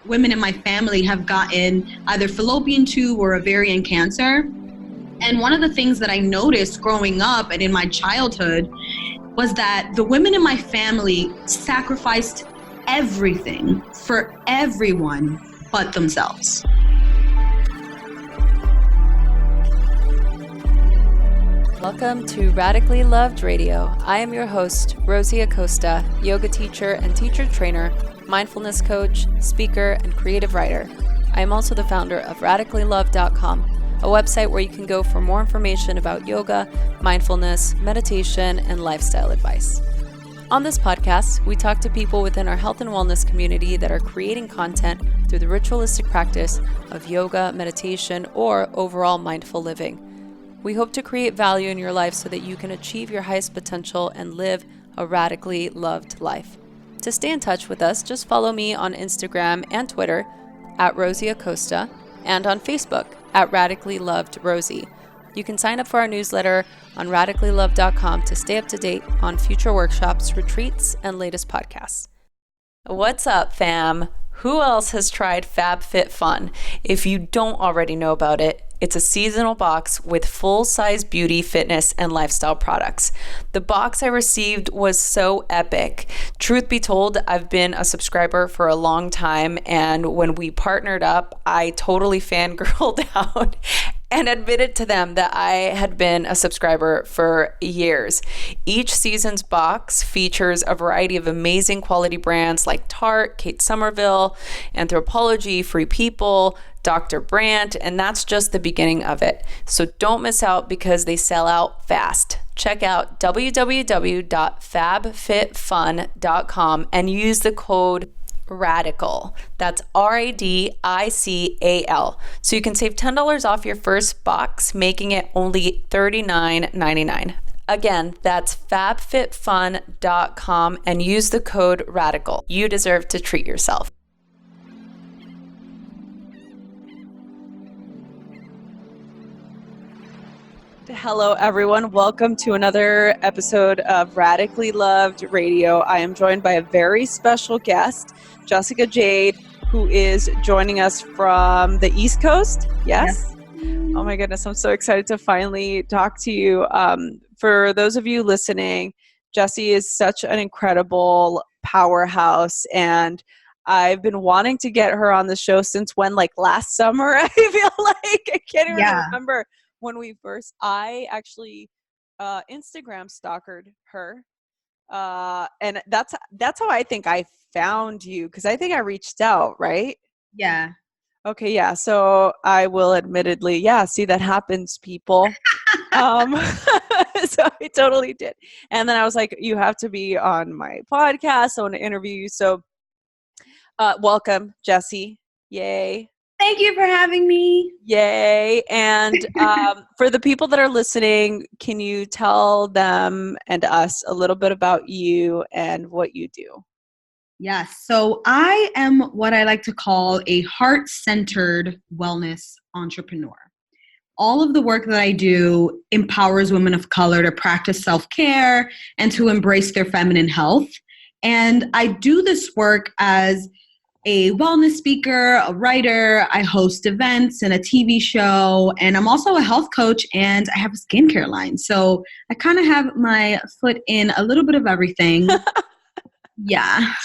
women in my family have gotten either fallopian tube or ovarian cancer. And one of the things that I noticed growing up and in my childhood was that the women in my family sacrificed everything for everyone but themselves. Welcome to Radically Loved Radio. I am your host, Rosie Acosta, yoga teacher and teacher trainer, mindfulness coach, speaker, and creative writer. I am also the founder of radicallylove.com, a website where you can go for more information about yoga, mindfulness, meditation, and lifestyle advice. On this podcast, we talk to people within our health and wellness community that are creating content through the ritualistic practice of yoga, meditation, or overall mindful living. We hope to create value in your life so that you can achieve your highest potential and live a radically loved life. To stay in touch with us, just follow me on Instagram and Twitter at Rosie Acosta and on Facebook at Radically Loved Rosie. You can sign up for our newsletter on radicallylove.com to stay up to date on future workshops, retreats, and latest podcasts. What's up, fam? Who else has tried FabFitFun? If you don't already know about it, it's a seasonal box with full-size beauty, fitness, and lifestyle products. The box I received was so epic. Truth be told, I've been a subscriber for a long time, and when we partnered up, I totally fangirled out and admitted to them that I had been a subscriber for years. Each season's box features a variety of amazing quality brands like Tarte, Kate Somerville, Anthropologie, Free People, Dr. Brandt, and that's just the beginning of it. So don't miss out because they sell out fast. Check out www.fabfitfun.com and use the code RADICAL. That's RADICAL. So you can save $10 off your first box, making it only $39.99. Again, that's fabfitfun.com and use the code RADICAL. You deserve to treat yourself. Hello, everyone. Welcome to another episode of Radically Loved Radio. I am joined by a very special guest, Jessica Jade, who is joining us from the East Coast. Yes? Oh my goodness, I'm so excited to finally talk to you. For those of you listening, Jessie is such an incredible powerhouse, and I've been wanting to get her on the show since when, like last summer, I feel like. I can't even remember. When I actually Instagram stalkered her, and that's how I think I found you, because I think I reached out, right? Yeah. Okay, yeah. So I will admittedly, see, that happens, people. So I totally did. And then I was like, you have to be on my podcast. I want to interview you. So welcome, Jessie. Yay. Thank you for having me. Yay. And for the people that are listening, can you tell them and us a little bit about you and what you do? Yes. So I am what I like to call a heart-centered wellness entrepreneur. All of the work that I do empowers women of color to practice self-care and to embrace their feminine health. And I do this work as a wellness speaker, a writer. I host events and a TV show, and I'm also a health coach, and I have a skincare line. So I kind of have my foot in a little bit of everything. Yeah.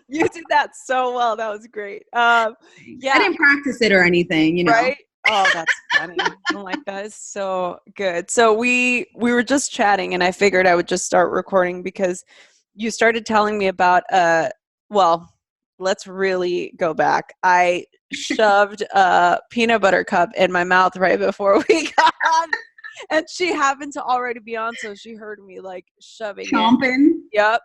You did that so well. That was great. I didn't practice it or anything, Right? Oh, that's funny. I'm like, that is so good. So we were just chatting, and I figured I would just start recording because you started telling me about well, let's really go back. I shoved a peanut butter cup in my mouth right before we got on, and she happened to already be on, so she heard me like shoving Chomping. it. Yep.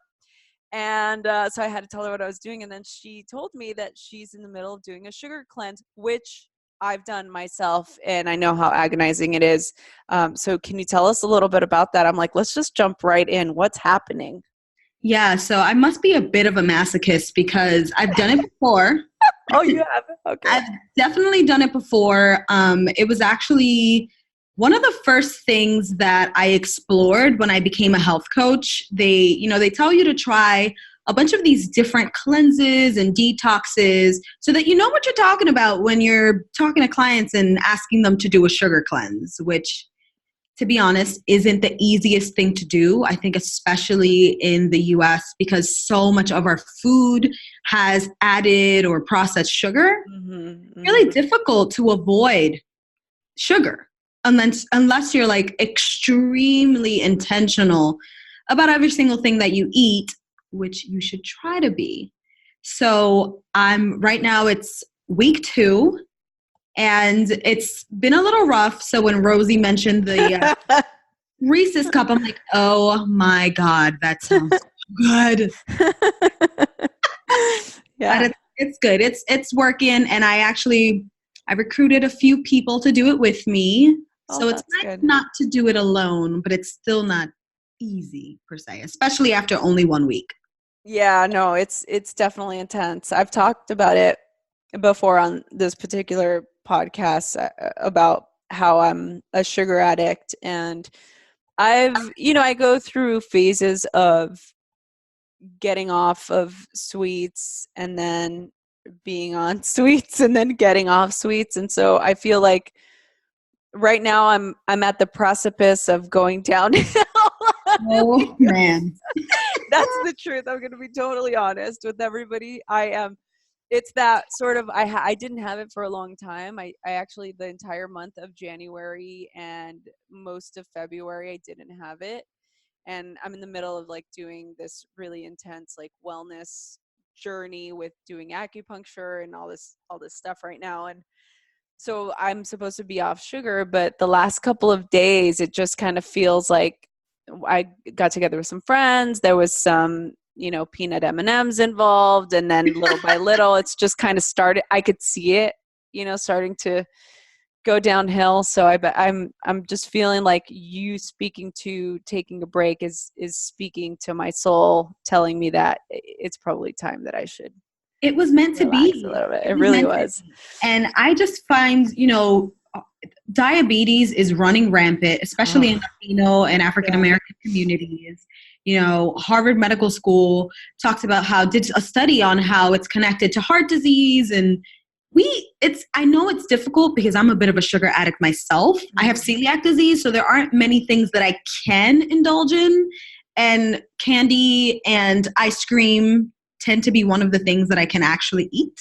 And so I had to tell her what I was doing, and then she told me that she's in the middle of doing a sugar cleanse, which I've done myself, and I know how agonizing it is. So can you tell us a little bit about that? I'm like, let's just jump right in. What's happening? Yeah, so I must be a bit of a masochist because I've done it before. Oh, you have? Okay. I've definitely done it before. It was actually one of the first things that I explored when I became a health coach. They tell you to try a bunch of these different cleanses and detoxes so that you know what you're talking about when you're talking to clients and asking them to do a sugar cleanse, which, to be honest, isn't the easiest thing to do. I think especially in the US because so much of our food has added or processed sugar. Really difficult to avoid sugar unless you're like extremely intentional about every single thing that you eat, which you should try to be. So right now it's week 2 and it's been a little rough. So when Rosie mentioned the Reese's cup, I'm like, oh my God, that sounds good. Yeah. But it's good. It's working. And I recruited a few people to do it with me. So it's nice not to do it alone, but it's still not easy per se, especially after only 1 week. Yeah, no, it's definitely intense. I've talked about it before on this particular podcast about how I'm a sugar addict, and I go through phases of getting off of sweets and then being on sweets and then getting off sweets. And so I feel like right now I'm at the precipice of going downhill. Oh man. That's the truth. I'm going to be totally honest with everybody. I am. It's that sort of, I didn't have it for a long time. I actually, the entire month of January and most of February, I didn't have it. And I'm in the middle of like doing this really intense like wellness journey with doing acupuncture and all this stuff right now. And so I'm supposed to be off sugar, but the last couple of days, it just kind of feels like I got together with some friends. There was some, peanut M&Ms involved. And then little by little, it's just kind of started. I could see it, starting to go downhill. So I'm just feeling like you speaking to taking a break is speaking to my soul, telling me that it's probably time that I should. It was meant to be a little bit. It really was. And I just find, diabetes is running rampant, especially in Latino and African American communities. Harvard Medical School talks about did a study on how it's connected to heart disease. And I know it's difficult because I'm a bit of a sugar addict myself. I have celiac disease, so there aren't many things that I can indulge in. And candy and ice cream tend to be one of the things that I can actually eat.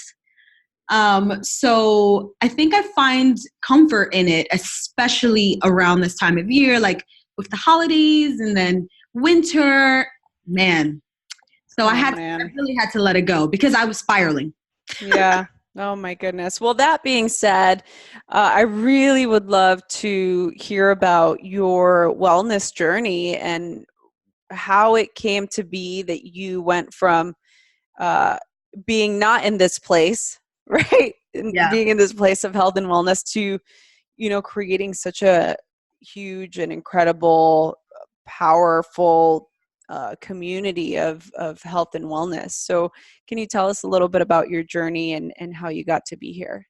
So I think I find comfort in it, especially around this time of year, like with the holidays and then winter, man. So I really had to let it go because I was spiraling. Yeah. Oh my goodness. Well, that being said, I really would love to hear about your wellness journey and how it came to be that you went from being not in this place, right? Being in this place of health and wellness to, creating such a huge and incredible, powerful community of health and wellness. So can you tell us a little bit about your journey and how you got to be here?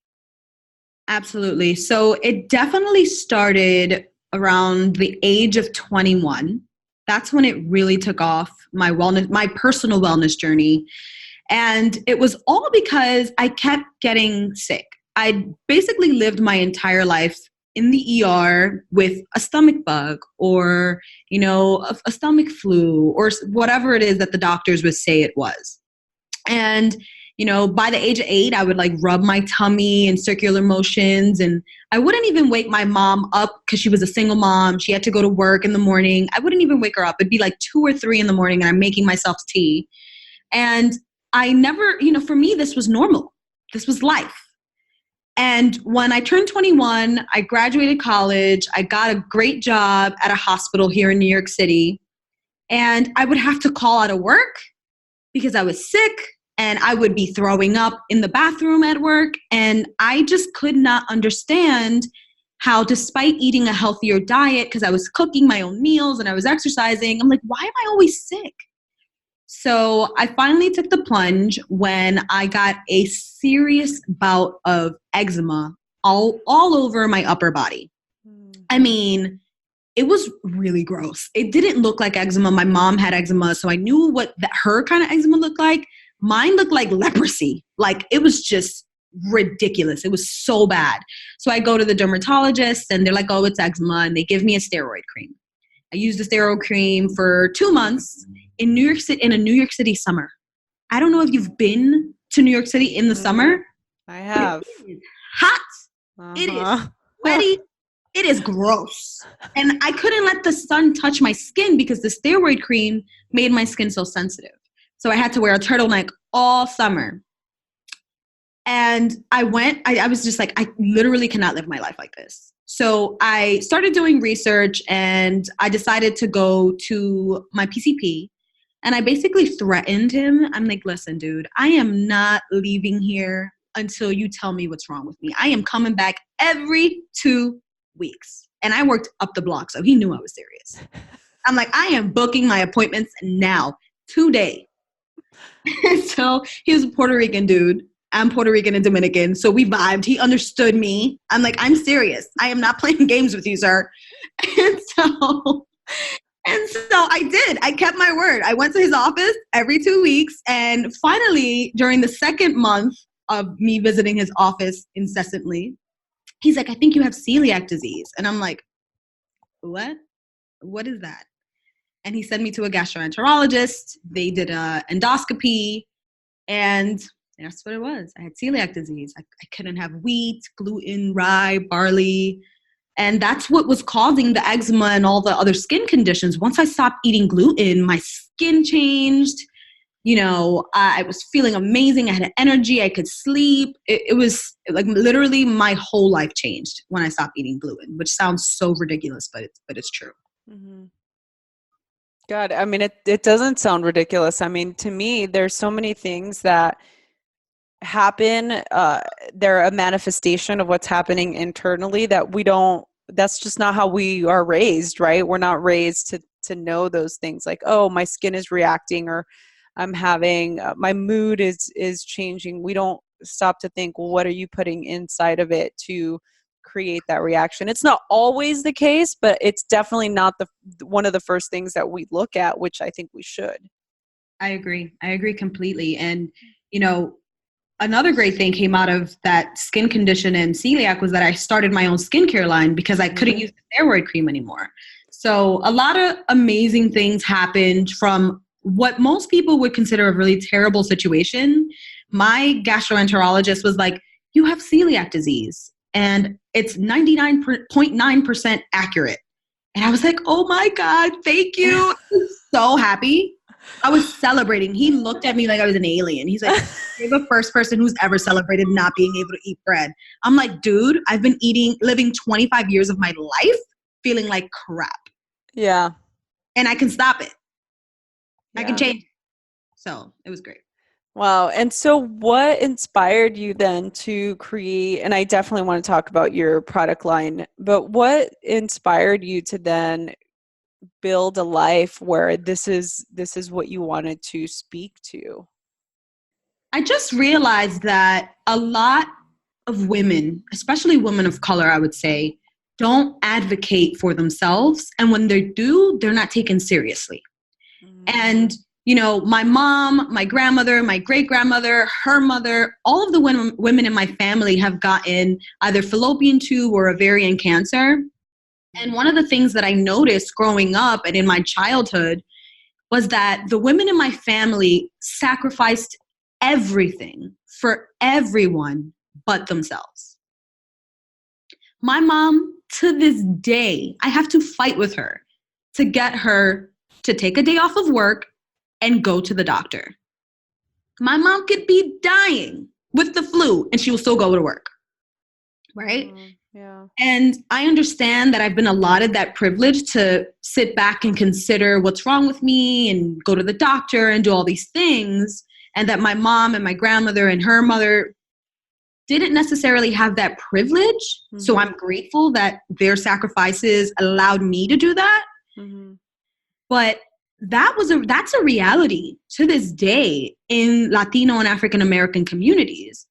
Absolutely. So it definitely started around the age of 21. That's when it really took off, my personal wellness journey. And it was all because I kept getting sick. I basically lived my entire life in the ER with a stomach bug or, a stomach flu or whatever it is that the doctors would say it was. And, by the age of 8, I would like rub my tummy in circular motions, and I wouldn't even wake my mom up because she was a single mom. She had to go to work in the morning. I wouldn't even wake her up. It'd be like 2 or 3 in the morning and I'm making myself tea. And I never, for me, this was normal. This was life. And when I turned 21, I graduated college. I got a great job at a hospital here in New York City. And I would have to call out of work because I was sick and I would be throwing up in the bathroom at work. And I just could not understand how, despite eating a healthier diet, because I was cooking my own meals and I was exercising, I'm like, why am I always sick? So I finally took the plunge when I got a serious bout of eczema all over my upper body. I mean, it was really gross. It didn't look like eczema. My mom had eczema, so I knew what her kind of eczema looked like. Mine looked like leprosy. Like, it was just ridiculous. It was so bad. So I go to the dermatologist and they're like, oh, it's eczema. And they give me a steroid cream. I used the steroid cream for 2 months in New York City, in a New York City summer. I don't know if you've been to New York City in the summer. I have. It is hot. It is sweaty. It is gross. And I couldn't let the sun touch my skin because the steroid cream made my skin so sensitive. So I had to wear a turtleneck all summer. And I was just like, I literally cannot live my life like this. So I started doing research and I decided to go to my PCP. And I basically threatened him. I'm like, listen, dude, I am not leaving here until you tell me what's wrong with me. I am coming back every 2 weeks. And I worked up the block, so he knew I was serious. I'm like, I am booking my appointments now, today. So he was a Puerto Rican dude. I'm Puerto Rican and Dominican, so we vibed. He understood me. I'm like, I'm serious. I am not playing games with you, sir. And so I did. I kept my word. I went to his office every 2 weeks. And finally, during the second month of me visiting his office incessantly, he's like, I think you have celiac disease. And I'm like, what? What is that? And he sent me to a gastroenterologist. They did an endoscopy. And that's what it was. I had celiac disease. I couldn't have wheat, gluten, rye, barley. And that's what was causing the eczema and all the other skin conditions. Once I stopped eating gluten, my skin changed. You know, I was feeling amazing. I had energy. I could sleep. It was like literally my whole life changed when I stopped eating gluten, which sounds so ridiculous, but it's true. Mm-hmm. God, I mean, it doesn't sound ridiculous. I mean, to me, there's so many things that happen. They're a manifestation of what's happening internally that's just not how we are raised, right? We're not raised to know those things like, oh, my skin is reacting, or I'm having, my mood is changing. We don't stop to think, well, what are you putting inside of it to create that reaction? It's not always the case, but it's definitely not one of the first things that we look at, which I think we should. I agree completely. And, you know, another great thing came out of that skin condition and celiac was that I started my own skincare line because I couldn't use the steroid cream anymore. So a lot of amazing things happened from what most people would consider a really terrible situation. My gastroenterologist was like, you have celiac disease and it's 99.9% accurate. And I was like, oh my God, thank you. I was so happy. I was celebrating. He looked at me like I was an alien. He's like, you're the first person who's ever celebrated not being able to eat bread. I'm like, dude, I've been living 25 years of my life feeling like crap. Yeah. And I can stop it. Yeah. I can change it. So it was great. Wow. And so what inspired you then to create, and I definitely want to talk about your product line, but what inspired you to then build a life where this is what you wanted to speak to? I just realized that a lot of women, especially women of color, I would say, don't advocate for themselves. And when they do, they're not taken seriously. Mm-hmm. And, you know, my mom, my grandmother, my great-grandmother, her mother, all of the women in my family have gotten either fallopian tube or ovarian cancer. And one of the things that I noticed growing up and in my childhood was that the women in my family sacrificed everything for everyone but themselves. My mom, to this day, I have to fight with her to get her to take a day off of work and go to the doctor. My mom could be dying with the flu and she will still go to work, right? Yeah. And I understand that I've been allotted that privilege to sit back and consider what's wrong with me and go to the doctor and do all these things, and that my mom and my grandmother and her mother didn't necessarily have that privilege. Mm-hmm. So I'm grateful that their sacrifices allowed me to do that. Mm-hmm. But that's a reality to this day in Latino and African American communities.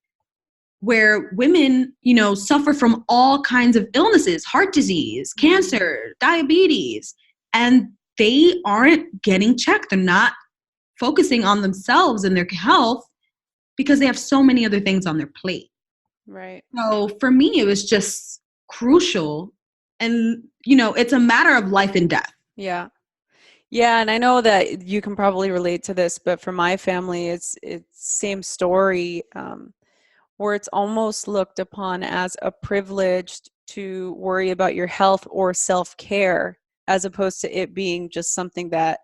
where women, suffer from all kinds of illnesses, heart disease, cancer, diabetes, and they aren't getting checked. They're not focusing on themselves and their health because they have so many other things on their plate. Right. So for me, it was just crucial. And, it's a matter of life and death. Yeah. Yeah. And I know that you can probably relate to this, but for my family, it's same story, where it's almost looked upon as a privilege to worry about your health or self-care, as opposed to it being just something that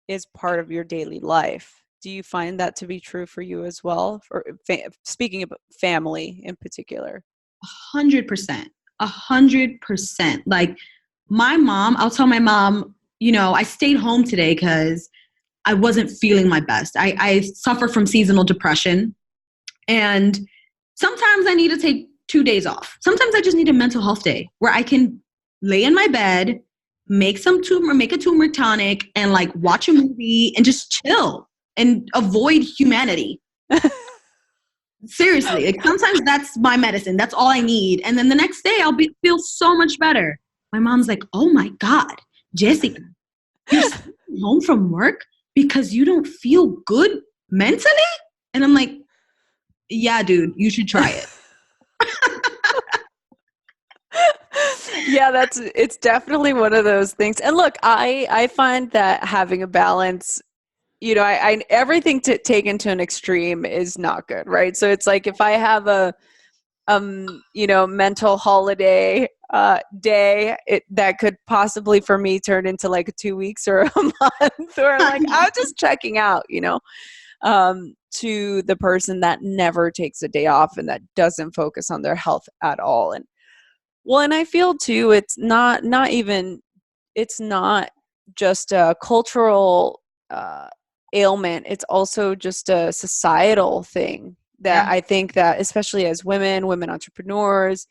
is part of your daily life. Do you find that to be true for you as well? Or speaking of family in particular? 100%. 100%. Like my mom, I'll tell my mom, I stayed home today because I wasn't feeling my best. I suffer from seasonal depression, and sometimes I need to take 2 days off. Sometimes I just need a mental health day where I can lay in my bed, make a turmeric tonic, and like watch a movie and just chill and avoid humanity. Seriously, like sometimes that's my medicine. That's all I need. And then the next day I'll feel so much better. My mom's like, "Oh my God, Jessica, you're home from work because you don't feel good mentally?" And I'm like, "Yeah, dude, you should try it." Yeah, it's definitely one of those things. And look, I find that having a balance, I everything to taken to an extreme is not good, right? So it's like if I have a mental holiday day, that could possibly for me turn into like 2 weeks or a month, or like I'm just checking out, to the person that never takes a day off and that doesn't focus on their health at all. And I feel too, it's not just a cultural ailment. It's also just a societal thing that I think that, especially as women entrepreneurs,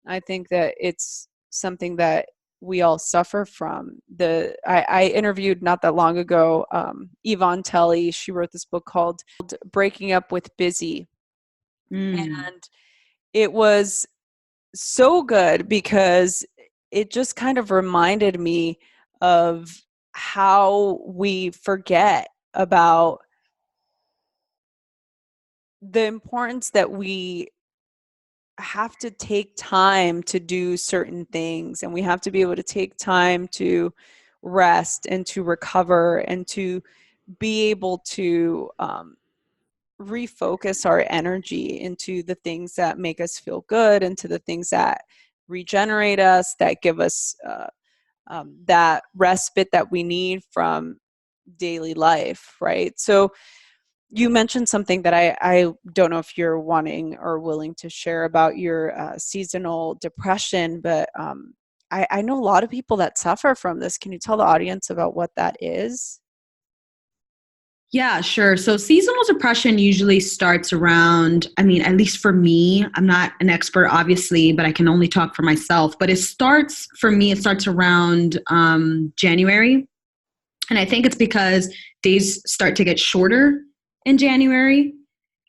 I think that it's something that we all suffer from. I interviewed not that long ago, Yvonne Telly. She wrote this book called Breaking Up with Busy. And it was so good because it just kind of reminded me of how we forget about the importance that we have to take time to do certain things, and we have to be able to take time to rest and to recover and to be able to refocus our energy into the things that make us feel good, into the things that regenerate us, that give us that respite that we need from daily life, right? So you mentioned something that I don't know if you're wanting or willing to share about your seasonal depression, but I know a lot of people that suffer from this. Can you tell the audience about what that is? Yeah, sure. So seasonal depression usually starts around, at least for me, I'm not an expert, obviously, but I can only talk for myself. But it starts around January. And I think it's because days start to get shorter in January.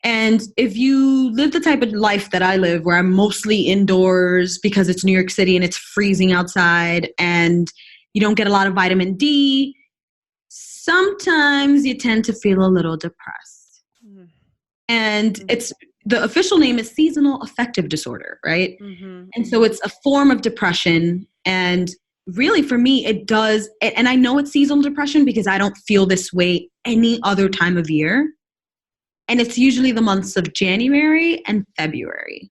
And if you live the type of life that I live, where I'm mostly indoors because it's New York City and it's freezing outside and you don't get a lot of vitamin D, sometimes you tend to feel a little depressed. And it's the official name is seasonal affective disorder, right? And so it's a form of depression. And really for me, it does. And I know it's seasonal depression because I don't feel this way any other time of year. And it's usually the months of January and February.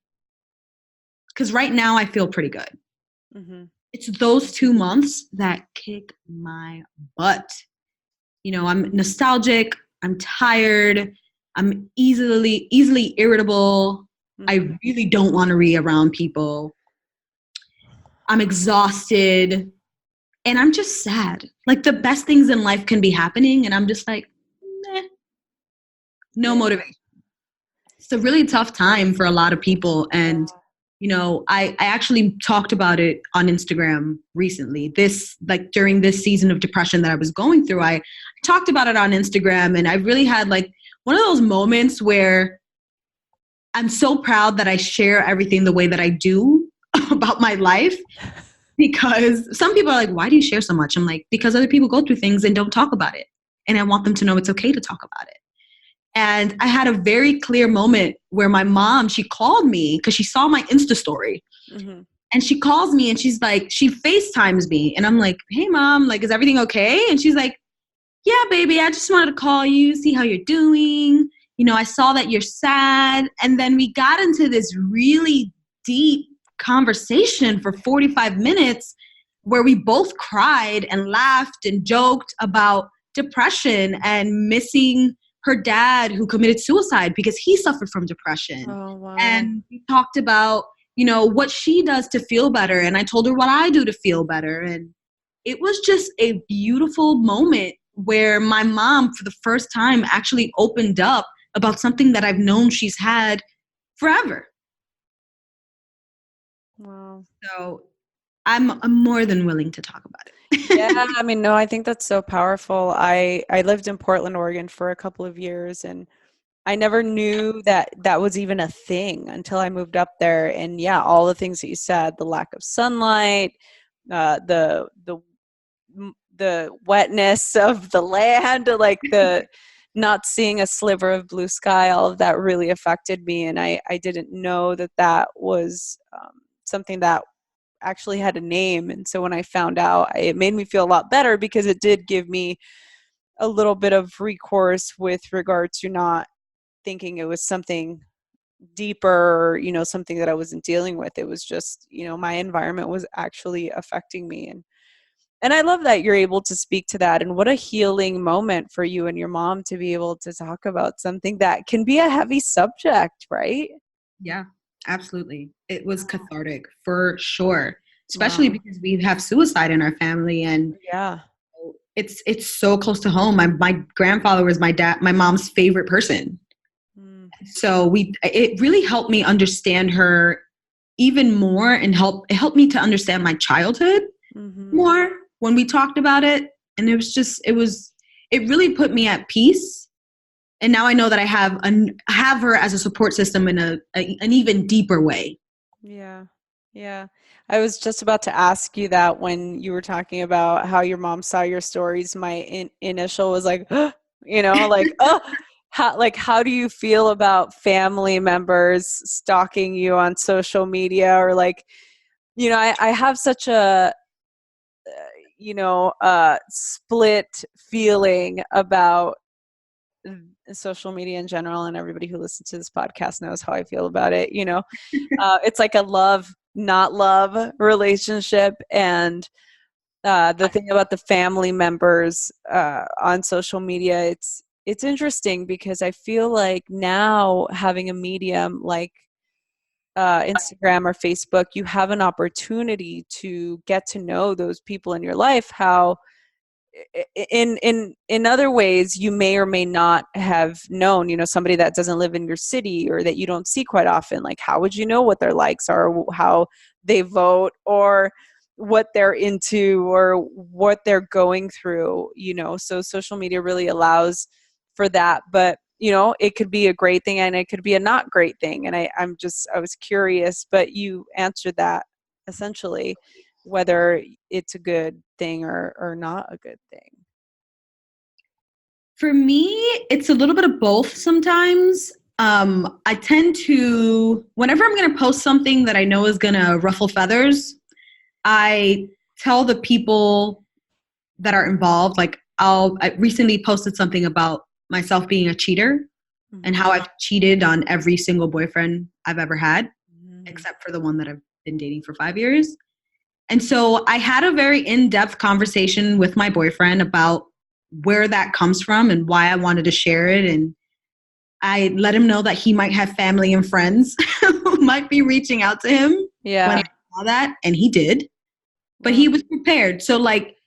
Because right now I feel pretty good. It's those 2 months that kick my butt. I'm nostalgic, I'm tired, I'm easily irritable. I really don't want to be around people. I'm exhausted, and I'm just sad. Like the best things in life can be happening, and I'm just like, meh, no motivation. It's a really tough time for a lot of people, and I actually talked about it on Instagram recently. During this season of depression that I was going through, I talked about it on Instagram, and I really had like one of those moments where I'm so proud that I share everything the way that I do about my life, because some people are like, why do you share so much? I'm like, because other people go through things and don't talk about it. And I want them to know it's okay to talk about it. And I had a very clear moment where my mom, she called me because she saw my Insta story. Mm-hmm. And she calls me and she's like, she FaceTimes me. And I'm like, hey, mom, like, is everything okay? And she's like, yeah, baby, I just wanted to call you, see how you're doing. You know, I saw that you're sad. And then we got into this really deep conversation for 45 minutes where we both cried and laughed and joked about depression and missing her dad who committed suicide because he suffered from depression. Oh, wow. And we talked about, you know, what she does to feel better. And I told her what I do to feel better. And it was just a beautiful moment where my mom, for the first time, actually opened up about something that I've known she's had forever. Wow. So I'm more than willing to talk about it. Yeah, I mean, no, I think that's so powerful. I lived in Portland, Oregon for a couple of years, and I never knew that that was even a thing until I moved up there. And yeah, all the things that you said, the lack of sunlight, the wetness of the land, like the not seeing a sliver of blue sky, all of that really affected me. And I didn't know that that was something that actually had a name. And so when I found out, it made me feel a lot better because it did give me a little bit of recourse with regard to not thinking it was something deeper, you know, something that I wasn't dealing with. It was just, you know, my environment was actually affecting me. And I love that you're able to speak to that. And what a healing moment for you and your mom to be able to talk about something that can be a heavy subject, right? Yeah, absolutely. It was cathartic for sure, especially Wow. because we have suicide in our family, and Yeah. it's so close to home. My grandfather was my mom's favorite person. Mm. So it really helped me understand her even more, and it helped me to understand my childhood Mm-hmm. more when we talked about it. And it really put me at peace. And now I know that I have her as a support system in an even deeper way. Yeah. Yeah. I was just about to ask you that when you were talking about how your mom saw your stories. My initial was like, you know, like, oh, how do you feel about family members stalking you on social media? Or like, you know, I have such a, split feeling about social media in general, and everybody who listens to this podcast knows how I feel about it. You know, it's like a love, not love relationship. And the thing about the family members on social media, it's interesting because I feel like now having a medium like Instagram or Facebook, you have an opportunity to get to know those people in your life. How in other ways you may or may not have known, you know, somebody that doesn't live in your city or that you don't see quite often. Like, how would you know what their likes are, how they vote, or what they're into, or what they're going through, you know? So social media really allows for that. But you know, it could be a great thing and it could be a not great thing. And I was curious, but you answered that essentially, whether it's a good thing or not a good thing. For me, it's a little bit of both sometimes. I tend to, whenever I'm going to post something that I know is going to ruffle feathers, I tell the people that are involved, like I recently posted something about myself being a cheater and how I've cheated on every single boyfriend I've ever had, except for the one that I've been dating for 5 years. And so I had a very in-depth conversation with my boyfriend about where that comes from and why I wanted to share it. And I let him know that he might have family and friends who might be reaching out to him when I saw that. And he did, but he was prepared. So like,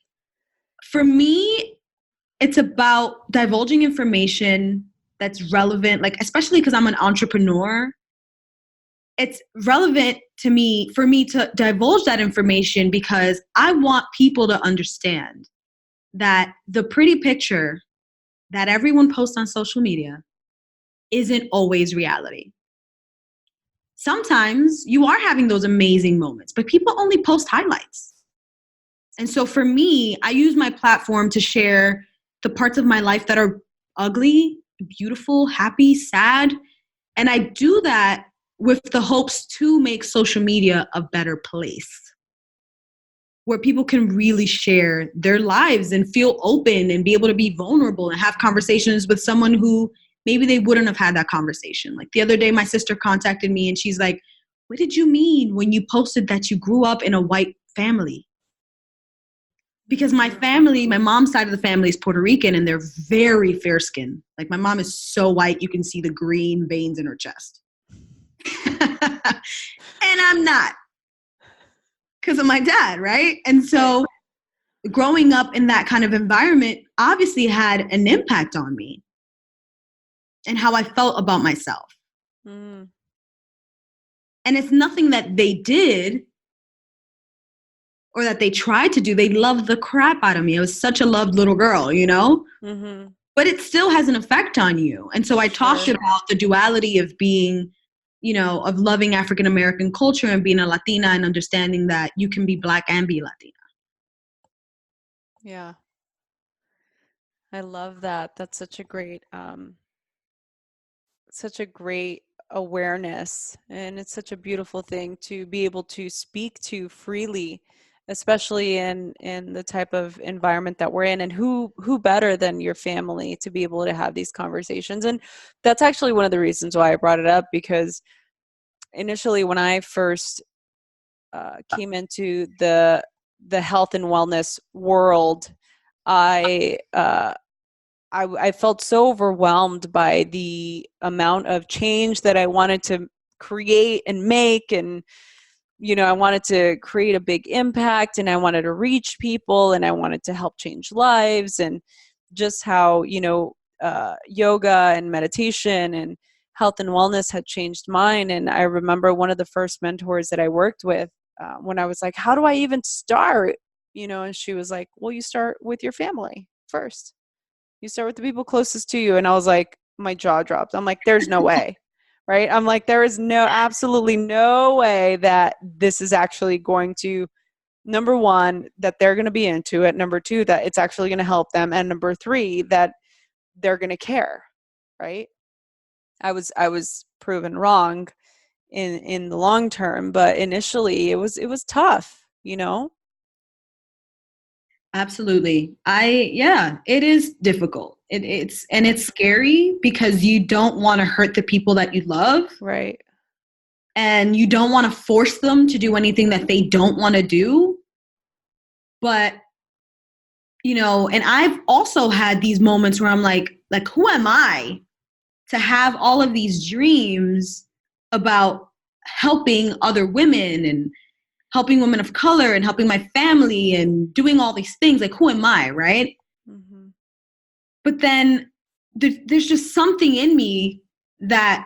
for me, it's about divulging information that's relevant, like, especially because I'm an entrepreneur. It's relevant to me, for me to divulge that information, because I want people to understand that the pretty picture that everyone posts on social media isn't always reality. sometimes you are having those amazing moments, but people only post highlights. And so for me, I use my platform to share the parts of my life that are ugly, beautiful, happy, sad. And I do that with the hopes to make social media a better place where people can really share their lives and feel open and be able to be vulnerable and have conversations with someone who maybe they wouldn't have had that conversation. Like the other day, my sister contacted me and she's like, what did you mean when you posted that you grew up in a white family? Because my family, my mom's side of the family is Puerto Rican and they're very fair skinned. Like my mom is so white, you can see the green veins in her chest. And I'm not because of my dad, right? And so growing up in that kind of environment obviously had an impact on me and how I felt about myself. And it's nothing that they did or that they tried to do. They loved the crap out of me. I was such a loved little girl, you know? But it still has an effect on you. And so I talked about the duality of being, you know, of loving African American culture and being a Latina and understanding that you can be Black and be Latina. Yeah. I love that. That's such a great awareness, and it's such a beautiful thing to be able to speak to freely, especially in the type of environment that we're in. And who better than your family to be able to have these conversations? And that's actually one of the reasons why I brought it up, because initially when I first came into the health and wellness world, I felt so overwhelmed by the amount of change that I wanted to create and make. And, you know, I wanted to create a big impact and I wanted to reach people and I wanted to help change lives, and just how, you know, yoga and meditation and health and wellness had changed mine. And I remember one of the first mentors that I worked with, when I was like, how do I even start? You know, and she was like, well, you start with your family first. You start with the people closest to you. And I was like, my jaw dropped. I'm like, there's no way, right? I'm like, there is absolutely no way that this is actually going to, number one, that they're going to be into it. Number two, that it's actually going to help them. And number three, that they're going to care, right? I was proven wrong in the long term, but initially it was tough, you know? Absolutely. It is difficult. It's scary because you don't want to hurt the people that you love. Right. And you don't want to force them to do anything that they don't want to do. But, you know, and I've also had these moments where I'm like, who am I to have all of these dreams about helping other women and helping women of color and helping my family and doing all these things? Like, who am I, right? Mm-hmm. But then there's just something in me that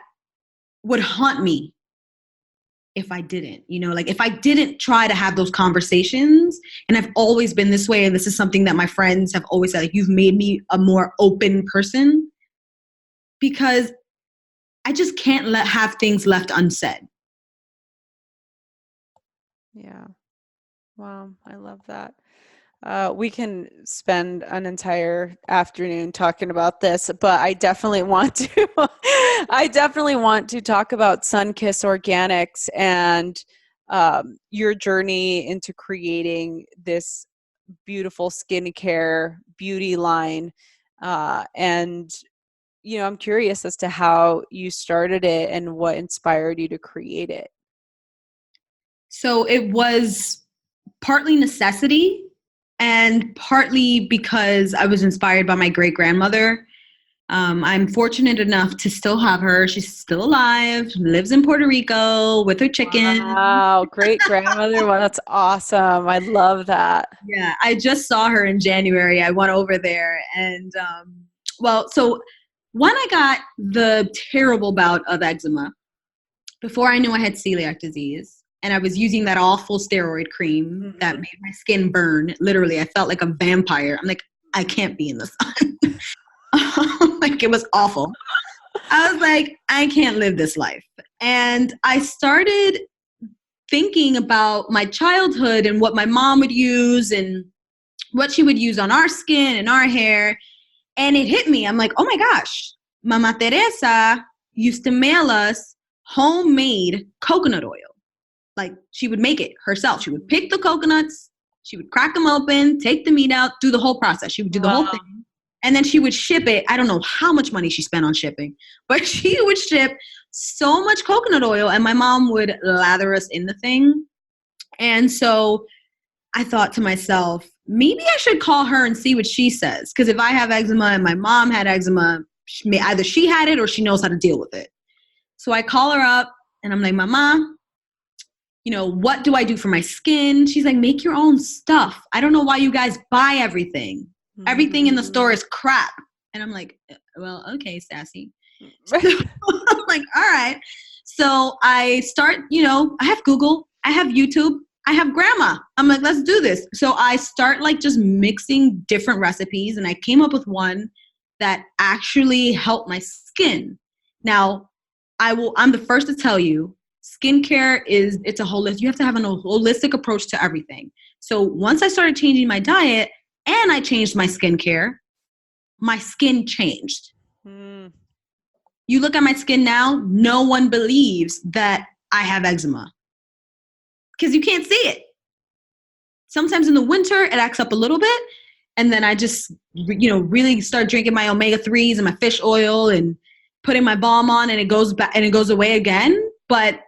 would haunt me if I didn't, you know, like if I didn't try to have those conversations. And I've always been this way. And this is something that my friends have always said, like, you've made me a more open person, because I just can't have things left unsaid. Yeah. Wow. I love that. We can spend an entire afternoon talking about this, but I definitely want to, talk about Sunkiss Organics and your journey into creating this beautiful skincare beauty line. And, you know, I'm curious as to how you started it and what inspired you to create it. So it was partly necessity and partly because I was inspired by my great-grandmother. I'm fortunate enough to still have her. She's still alive, lives in Puerto Rico with her chicken. Wow, great-grandmother. Wow, that's awesome. I love that. Yeah, I just saw her in January. I went over there and, so when I got the terrible bout of eczema, before I knew I had celiac disease, and I was using that awful steroid cream that made my skin burn. Literally, I felt like a vampire. I'm like, I can't be in the sun. Like, it was awful. I was like, I can't live this life. And I started thinking about my childhood and what my mom would use and what she would use on our skin and our hair. And it hit me. I'm like, oh my gosh, Mama Teresa used to mail us homemade coconut oil. Like she would make it herself. She would pick the coconuts, she would crack them open, take the meat out, do the whole process. She would do the whole thing. And then she would ship it. I don't know how much money she spent on shipping, but she would ship so much coconut oil and my mom would lather us in the thing. And so I thought to myself, maybe I should call her and see what she says. Because if I have eczema and my mom had eczema, either she had it or she knows how to deal with it. So I call her up and I'm like, Mama, what do I do for my skin? She's like, make your own stuff. I don't know why you guys buy everything. Everything in the store is crap. And I'm like, well, okay, sassy. So I'm like, all right. So I start, I have Google, I have YouTube, I have grandma. I'm like, let's do this. So I start like just mixing different recipes. And I came up with one that actually helped my skin. Now, I'm the first to tell you, skincare it's a holistic, you have to have a holistic approach to everything. So once I started changing my diet and I changed my skincare, my skin changed. You look at my skin now, no one believes that I have eczema because you can't see it. Sometimes in the winter, it acts up a little bit. And then I just, really start drinking my omega-3s and my fish oil and putting my balm on and it goes back and it goes away again. But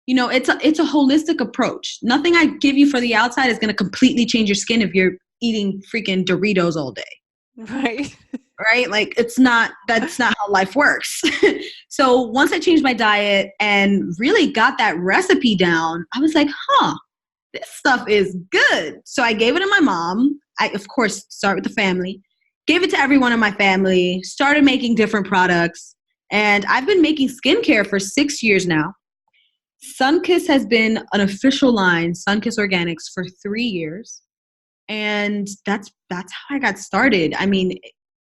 it's a holistic approach. Nothing I give you for the outside is going to completely change your skin if you're eating freaking Doritos all day. Right. Right? Like that's not how life works. So once I changed my diet and really got that recipe down, I was like, this stuff is good. So I gave it to my mom. I, of course, start with the family, gave it to everyone in my family, started making different products. And I've been making skincare for 6 years now. Sunkiss has been an official line, Sunkiss Organics, for 3 years. And that's how I got started. I mean,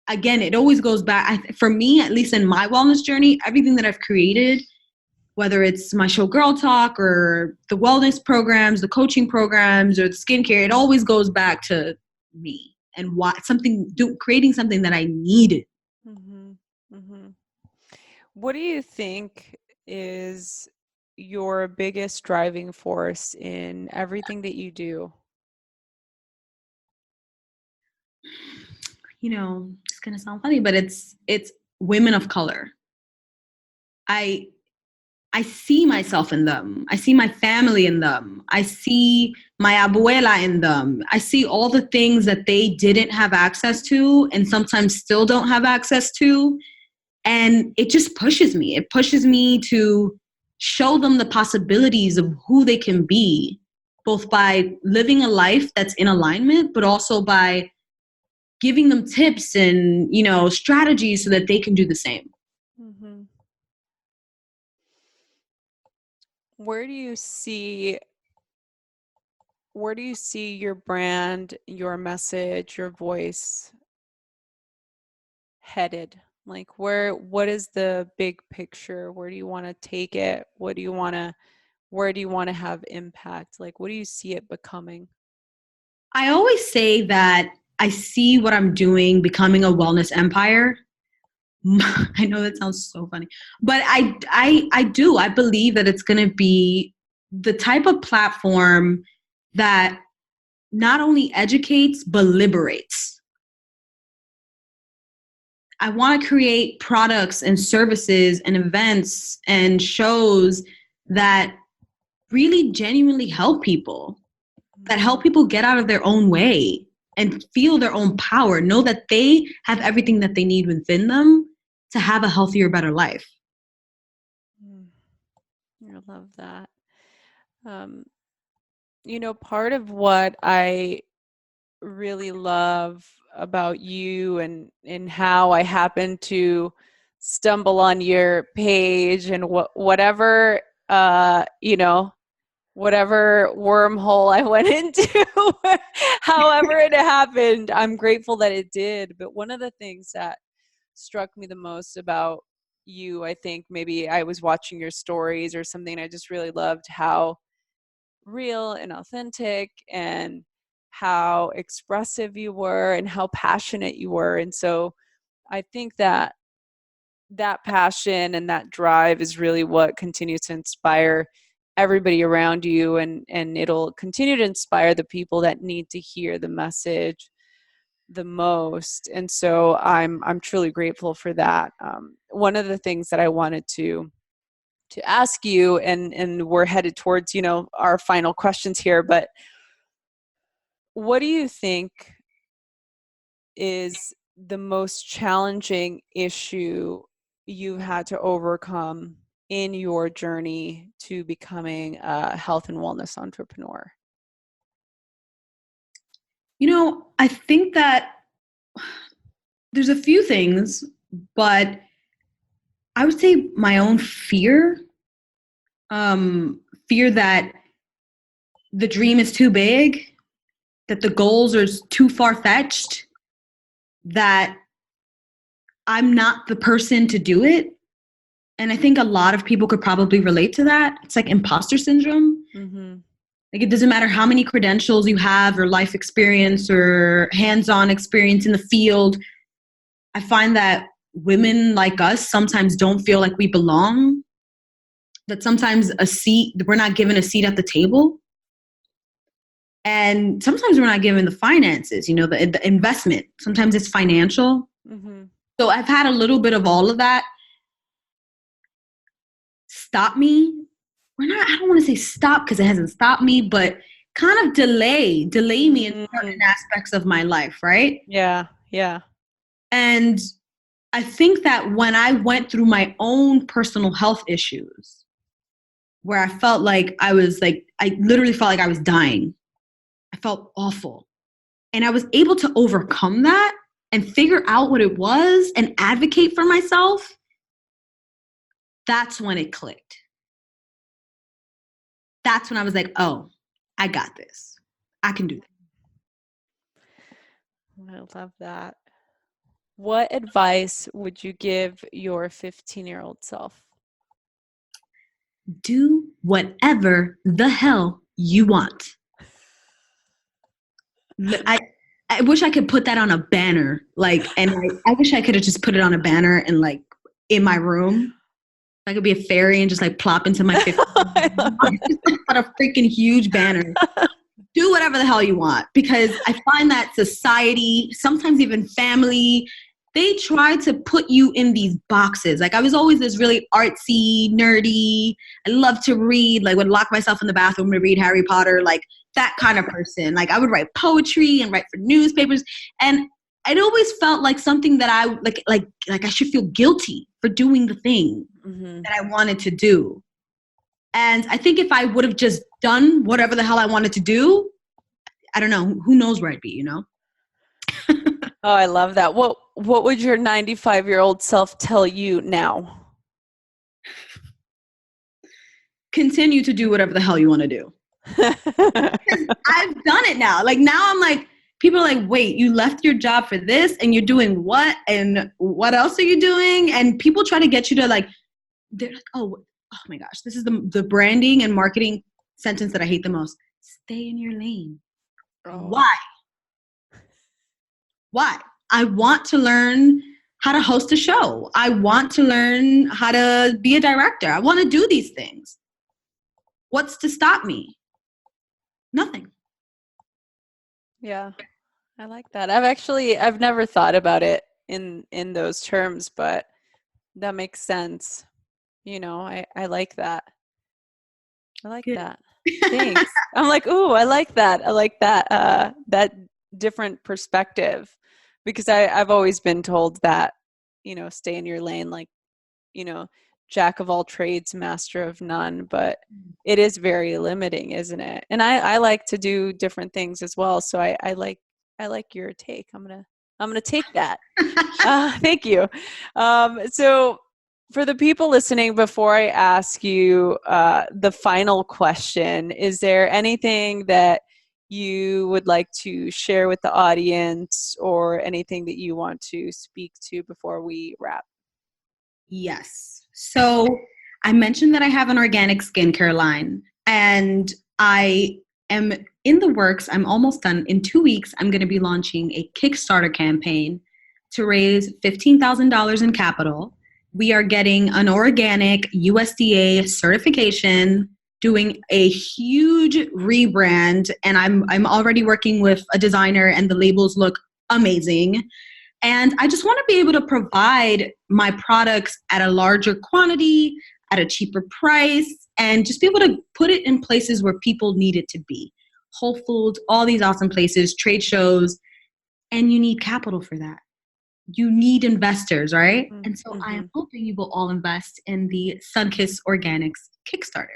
again, it always goes back. For me, at least in my wellness journey, everything that I've created, whether it's my show Girl Talk or the wellness programs, the coaching programs, or the skincare, it always goes back to me and creating something that I needed. Mm-hmm. Mm-hmm. What do you think is your biggest driving force in everything that you do? It's going to sound funny, but it's women of color. I see myself in them. I see my family in them. I see my abuela in them. I see all the things that they didn't have access to and sometimes still don't have access to. And it just pushes me. It pushes me to show them the possibilities of who they can be, both by living a life that's in alignment, but also by giving them tips and, strategies so that they can do the same. Mm-hmm. Where do you see your brand, your message, your voice headed? Like what is the big picture? Where do you want to take it? Where do you want to have impact? Like, what do you see it becoming? I always say that I see what I'm doing becoming a wellness empire. I know that sounds so funny, but I do. I believe that it's going to be the type of platform that not only educates, but liberates. I want to create products and services and events and shows that really genuinely help people, that help people get out of their own way and feel their own power, know that they have everything that they need within them to have a healthier, better life. I love that. Part of what I really love about you and how I happen to stumble on your page and whatever whatever wormhole I went into, however it happened, I'm grateful that it did. But one of the things that struck me the most about you. I think maybe I was watching your stories or something. I just really loved how real and authentic and how expressive you were and how passionate you were. And so I think that that passion and that drive is really what continues to inspire everybody around you, and it'll continue to inspire the people that need to hear the message the most. And so I'm truly grateful for that. One of the things that I wanted to ask you, and we're headed towards, you know, our final questions here, but what do you think is the most challenging issue you've had to overcome in your journey to becoming a health and wellness entrepreneur? You know, I think that there's a few things, but I would say my own fear, fear that the dream is too big, that the goals are too far-fetched, that I'm not the person to do it. And I think a lot of people could probably relate to that. It's like imposter syndrome. Mm-hmm. Like it doesn't matter how many credentials you have or life experience or hands-on experience in the field. I find that women like us sometimes don't feel like we belong, that sometimes we're not given a seat at the table. And sometimes we're not given the finances, you know, the investment. Sometimes it's financial. Mm-hmm. So I've had a little bit of all of that stop me. I don't want to say stop because it hasn't stopped me, but kind of delay me in certain aspects of my life, right? Yeah, yeah. And I think that when I went through my own personal health issues, where I felt like I literally felt like I was dying. I felt awful. And I was able to overcome that and figure out what it was and advocate for myself. That's when it clicked. That's when I was like, oh, I got this. I can do that. I love that. What advice would you give your 15-year-old self? Do whatever the hell you want. I wish I could put that on a banner, I wish I could have just put it on a banner and in my room. I could be a fairy and just plop into my 50s. Put a freaking huge banner. Do whatever the hell you want, because I find that society, sometimes even family, they try to put you in these boxes. I was always this really artsy, nerdy, I love to read, would lock myself in the bathroom to read Harry Potter, that kind of person. I would write poetry and write for newspapers. And I'd always felt like something that I I should feel guilty for doing the thing that I wanted to do. And I think if I would have just done whatever the hell I wanted to do, I don't know, who knows where I'd be, you know? Oh, I love that. What would your 95-year-old self tell you now? Continue to do whatever the hell you want to do. I've done it now. Now I'm people are wait, you left your job for this and you're doing what? And what else are you doing? And people try to get you to they're like, oh my gosh, this is the branding and marketing sentence that I hate the most. Stay in your lane. Oh. Why? I want to learn how to host a show. I want to learn how to be a director. I want to do these things. What's to stop me? Nothing. Yeah, I like that. I've never thought about it in those terms, but that makes sense. You know, I like that. I like Good. that. Thanks. I'm ooh, I like that. I like that, that different perspective, because I've always been told that, you know, stay in your lane, you know, jack of all trades, master of none, but it is very limiting, isn't it? And I like to do different things as well. So I like your take. I'm gonna take that. Thank you. So for the people listening, before I ask you the final question, is there anything that you would like to share with the audience, or anything that you want to speak to before we wrap? Yes. So I mentioned that I have an organic skincare line, and I am in the works. I'm almost done. In 2 weeks, I'm going to be launching a Kickstarter campaign to raise $15,000 in capital. We are getting an organic USDA certification, doing a huge rebrand, and I'm already working with a designer, and the labels look amazing. And I just want to be able to provide my products at a larger quantity, at a cheaper price, and just be able to put it in places where people need it to be. Whole Foods, all these awesome places, trade shows, and you need capital for that. You need investors, right? And so I am hoping you will all invest in the Sunkiss Organics Kickstarter.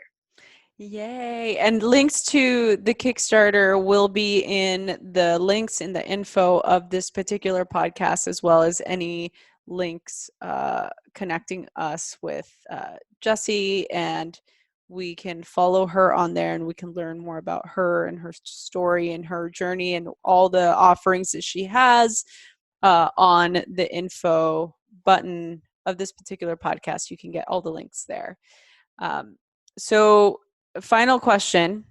Yay. And links to the Kickstarter will be in the links in the info of this particular podcast, as well as any links connecting us with Jessie, and we can follow her on there and we can learn more about her and her story and her journey and all the offerings that she has on the info button of this particular podcast. You can get all the links there. So final question.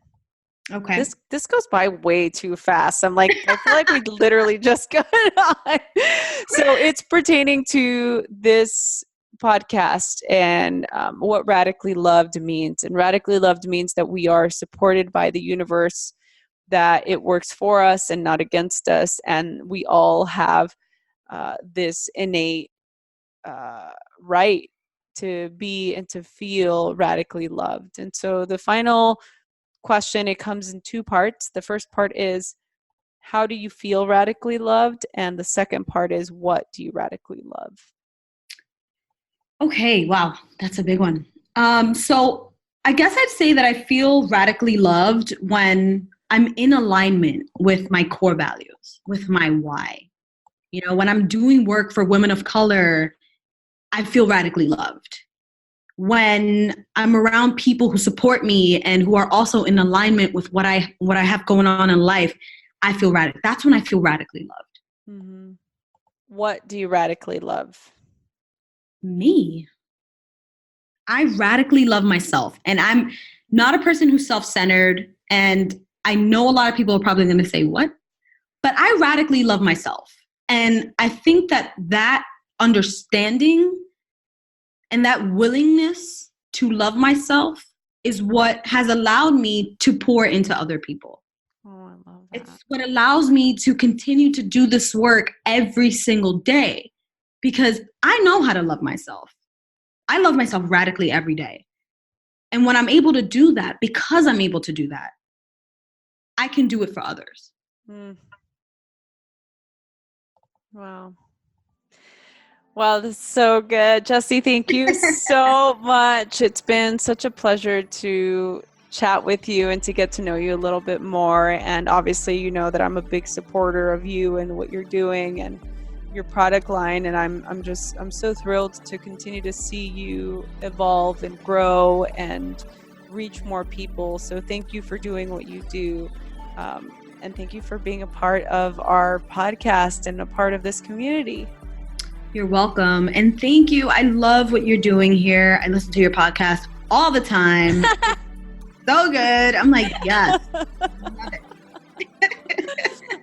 Okay. This goes by way too fast. I'm like, I feel like we literally just got on. So it's pertaining to this podcast and what radically loved means. And radically loved means that we are supported by the universe, that it works for us and not against us. And we all have this innate right to be and to feel radically loved. And so the final question, it comes in two parts. The first part is, how do you feel radically loved? And the second part is, what do you radically love? Okay, wow, that's a big one. So I guess I'd say that I feel radically loved when I'm in alignment with my core values, with my why. You know, when I'm doing work for women of color, I feel radically loved. When I'm around people who support me and who are also in alignment with what I have going on in life, I feel that's when I feel radically loved. Mm-hmm. What do you radically love? Me. I radically love myself, and I'm not a person who's self-centered, and I know a lot of people are probably going to say, what? But I radically love myself. And I think that understanding and that willingness to love myself is what has allowed me to pour into other people. Oh, I love that. It's what allows me to continue to do this work every single day, because I know how to love myself. I love myself radically every day. And when I'm able to do that, because I'm able to do that, I can do it for others. Wow. Wow, this is so good. Jessie, thank you so much. It's been such a pleasure to chat with you and to get to know you a little bit more. And obviously, you know that I'm a big supporter of you and what you're doing and your product line. And I'm so thrilled to continue to see you evolve and grow and reach more people. So thank you for doing what you do. And thank you for being a part of our podcast and a part of this community. You're welcome. And thank you. I love what you're doing here. I listen to your podcast all the time. So good. I'm like, yes. Love it.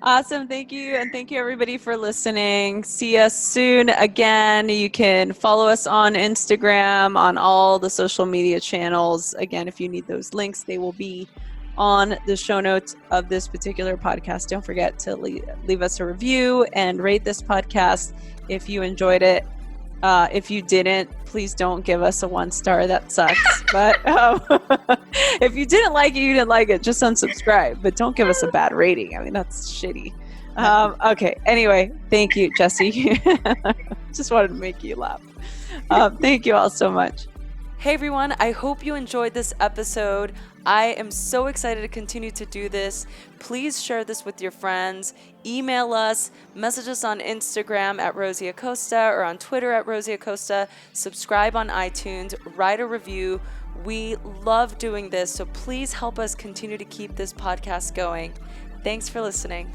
Awesome. Thank you. And thank you everybody for listening. See us soon again. You can follow us on Instagram, on all the social media channels. Again, if you need those links, they will be on the show notes of this particular podcast. Don't forget to leave us a review and rate this podcast if you enjoyed it. If you didn't, please don't give us a 1-star. That sucks. But if you didn't like it, you didn't like it. Just unsubscribe. But don't give us a bad rating. I mean, that's shitty. Okay. Anyway, thank you, Jessie. Just wanted to make you laugh. Thank you all so much. Hey everyone, I hope you enjoyed this episode. I am so excited to continue to do this. Please share this with your friends. Email us, message us on Instagram at Rosie Acosta or on Twitter at Rosie Acosta. Subscribe on iTunes, write a review. We love doing this, so please help us continue to keep this podcast going. Thanks for listening.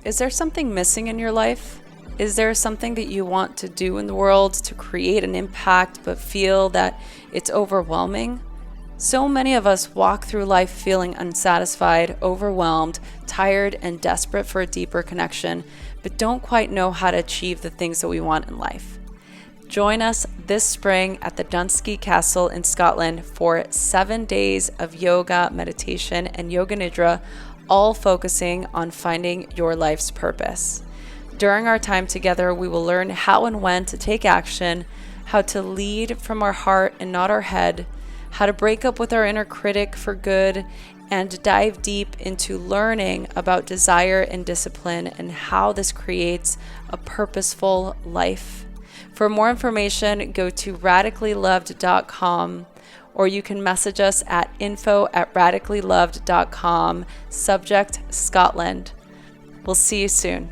Is there something missing in your life? Is there something that you want to do in the world to create an impact but feel that it's overwhelming? So many of us walk through life feeling unsatisfied, overwhelmed, tired, and desperate for a deeper connection, but don't quite know how to achieve the things that we want in life. Join us this spring at the Dunsky Castle in Scotland for 7 days of yoga, meditation, and yoga nidra, all focusing on finding your life's purpose. During our time together, we will learn how and when to take action, how to lead from our heart and not our head, how to break up with our inner critic for good, and dive deep into learning about desire and discipline and how this creates a purposeful life. For more information, go to radicallyloved.com, or you can message us at info@radicallyloved.com, subject Scotland. We'll see you soon.